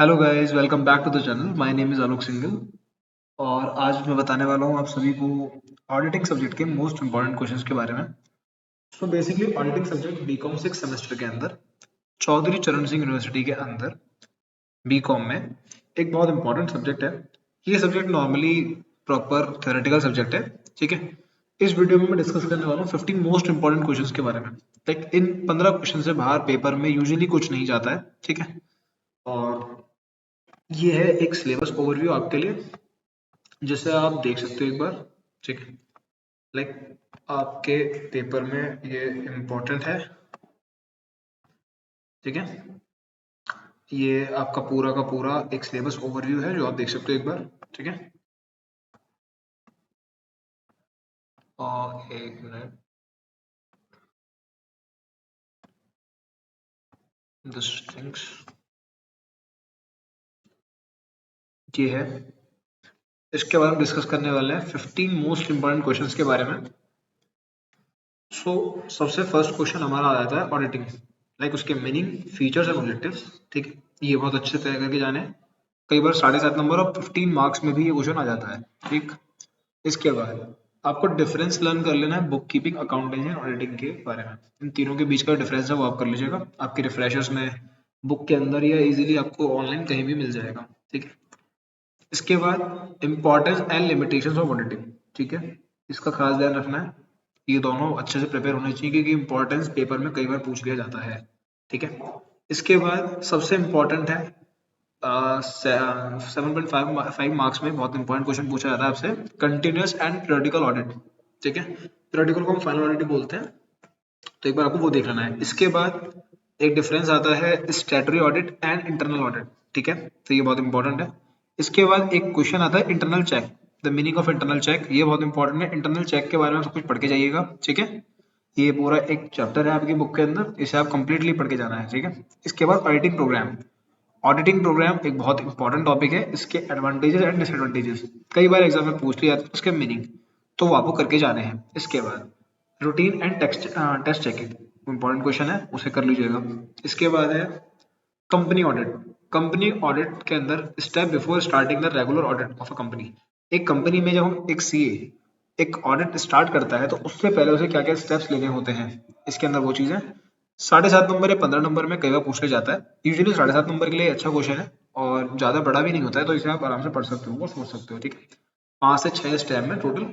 Hello guys, welcome back to the channel. My name is Alok Singhal और आज मैं बताने वाला हूँ आप सभी को ऑडिटिंग सब्जेक्ट के मोस्ट इंपॉर्टेंट क्वेश्चंस के बारे में। So basically auditing subject BCom 6 semester के अंदर चौधरी चरण सिंह यूनिवर्सिटी के अंदर बीकॉम में एक बहुत इंपॉर्टेंट सब्जेक्ट है। ये subject normally proper theoretical subject है, ठीक है। इस वीडियो में मैं डिस्कस करने वाला हूँ 15 मोस्ट इंपॉर्टेंट क्वेश्चंस के बारे में। लाइक इन 15 क्वेश्चन से बाहर पेपर में यूजुअली कुछ नहीं जाता है, ठीक है। और ये है एक सिलेबस ओवरव्यू आपके लिए, जिसे आप देख सकते हो एक बार, ठीक है। लाइक आपके पेपर में ये इम्पोर्टेंट है, ठीक है। ये आपका पूरा का पूरा एक सिलेबस ओवरव्यू है जो आप देख सकते हो एक बार, ठीक है। और एक मिनट, दिस थिंग्स ये है। इसके बारे में डिस्कस करने वाले हैं 15 मोस्ट इंपॉर्टेंट क्वेश्चंस के बारे में। सो सबसे फर्स्ट क्वेश्चन हमारा आ जाता है ऑडिटिंग, लाइक उसके मीनिंग, फीचर्स एंड ऑब्जेक्टिव्स, ठीक है। ये बहुत अच्छे से तय करके जाने। कई बार 7.5 नंबर और 15 मार्क्स में भी ये क्वेश्चन आ जाता है, ठीक। इसके बाद आपको डिफरेंस लर्न कर लेना है book keeping, accounting and auditing के बारे में। इन तीनों के बीच का डिफरेंस है वो आप कर लीजिएगा। आपके रिफ्रेशर्स में, बुक के अंदर या इजीली आपको ऑनलाइन कहीं भी मिल जाएगा, ठीक है। इसके बाद importance and limitations of auditing, ठीक है। इसका खास ध्यान रखना है। ये दोनों अच्छे से प्रिपेयर होने चाहिए क्योंकि इम्पोर्टेंस पेपर में कई बार पूछ लिया जाता है, ठीक है। इसके बाद सबसे इम्पोर्टेंट है 7.5 मार्क्स में बहुत इंपॉर्टेंट क्वेश्चन पूछा जाता है आपसे, कंटिन्यूस एंड पीरियोडिकल ऑडिट, ठीक है। पीरियोडिकल को हम फाइनल ऑडिट बोलते हैं, तो एक बार आपको वो देख लेना है। इसके बाद एक डिफरेंस आता है statutory audit and internal audit, ठीक है। तो ये बहुत इंपॉर्टेंट है। इसके बाद एक क्वेश्चन आता है internal check, the meaning of internal check. ये बहुत इंपॉर्टेंट है। इंटरनल चेक के बारे में सब कुछ पढ़ के जाइएगा, ठीक है। ये पूरा एक चैप्टर है आपकी बुक के अंदर, इसे आप कंप्लीटली पढ़ के जाना है, ठीक है। इसके बाद ऑडिटिंग प्रोग्राम। ऑडिटिंग प्रोग्राम एक बहुत इंपॉर्टेंट टॉपिक है। इसके एडवांटेजेस एंड डिसएडवांटेजेस कई बार एग्जाम में पूछ लिया जाता है, उसके मीनिंग तो वो आपको करके जाने हैं। इसके बाद routine and test checking important question है, उसे कर लीजिएगा। इसके बाद है कंपनी ऑडिट। कंपनी ऑडिट के अंदर step before starting the regular audit of a company. एक कंपनी में जब हम एक सीए एक ऑडिट स्टार्ट करता है तो उससे पहले उसे क्या क्या स्टेप्स लेने होते हैं, इसके अंदर वो चीज़ें 7.5 नंबर या 15 नंबर में कई बार पूछ लिया जाता है। यूजुअली 7.5 नंबर के लिए अच्छा क्वेश्चन है और ज़्यादा बड़ा भी नहीं होता है, तो इसे आप आराम से पढ़ सकते हो, वो सोच सकते हो, ठीक है। 5 से 6 स्टेप में टोटल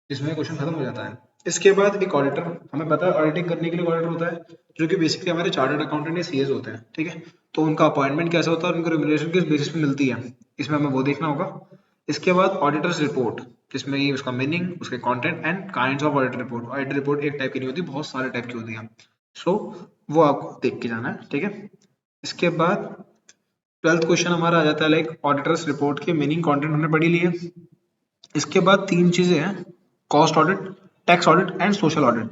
जिसमें क्वेश्चन खत्म हो जाता है। इसके बाद एक ऑडिटर, हमें पता है ऑडिटिंग करने के लिए ऑडिटर होता है जो कि बेसिकली हमारे चार्टर्ड अकाउंटेंट या सीएस होते हैं, ठीक है। तो उनका अपॉइंटमेंट कैसे होता है और उनको रेम्युनरेशन किस बेसिस पे मिलती है, इसमें हमें वो देखना होगा। इसके बाद ऑडिटर्स रिपोर्ट, जिसमें ये उसका मीनिंग, उसके content and kinds of audit report. Audit report एक टाइप की नहीं होती, बहुत सारे टाइप की होती है। सो वो आपको देख के जाना है, ठीक है। इसके बाद 12th क्वेश्चन हमारा आ जाता है लाइक ऑडिटर्स रिपोर्ट के मीनिंग, कंटेंट हमने पढ़ी लिए। इसके बाद 3 चीजें हैं, cost audit, tax audit and social audit.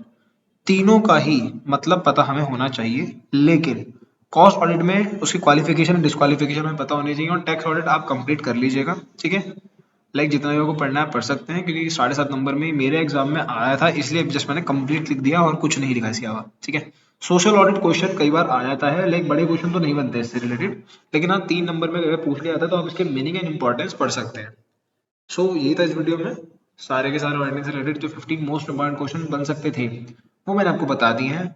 तीनों का ही मतलब पता हमें होना चाहिए, लेकिन कॉस्ट ऑडिट में उसकी क्वालिफिकेशन डिस्क्वालिफिकेशन हमें पता होनी चाहिए और टैक्स ऑडिट आप कंप्लीट कर लीजिएगा, ठीक है। लाइक जितना भी आपको पढ़ना है पढ़ सकते हैं क्योंकि 7.5 नंबर में मेरे एग्जाम में आया था, इसलिए जस्ट मैंने कंप्लीट लिख दिया और कुछ नहीं लिखा इसके अलावा, ठीक है। सोशल ऑडिट क्वेश्चन कई बार आ जाता है, लाइक बड़े क्वेश्चन तो नहीं बनते इससे रिलेटेड, लेकिन हाँ 3 नंबर में अगर पूछ लिया जाता है तो आप इसके मीनिंग एंड इंपॉर्टेंस पढ़ सकते हैं। सो यही था इस वीडियो में, सारे के सारे ऑडिटिंग से रिलेटेड जो 15 मोस्ट इंपॉर्टेंट क्वेश्चन बन सकते थे वो मैंने आपको बता दिए हैं।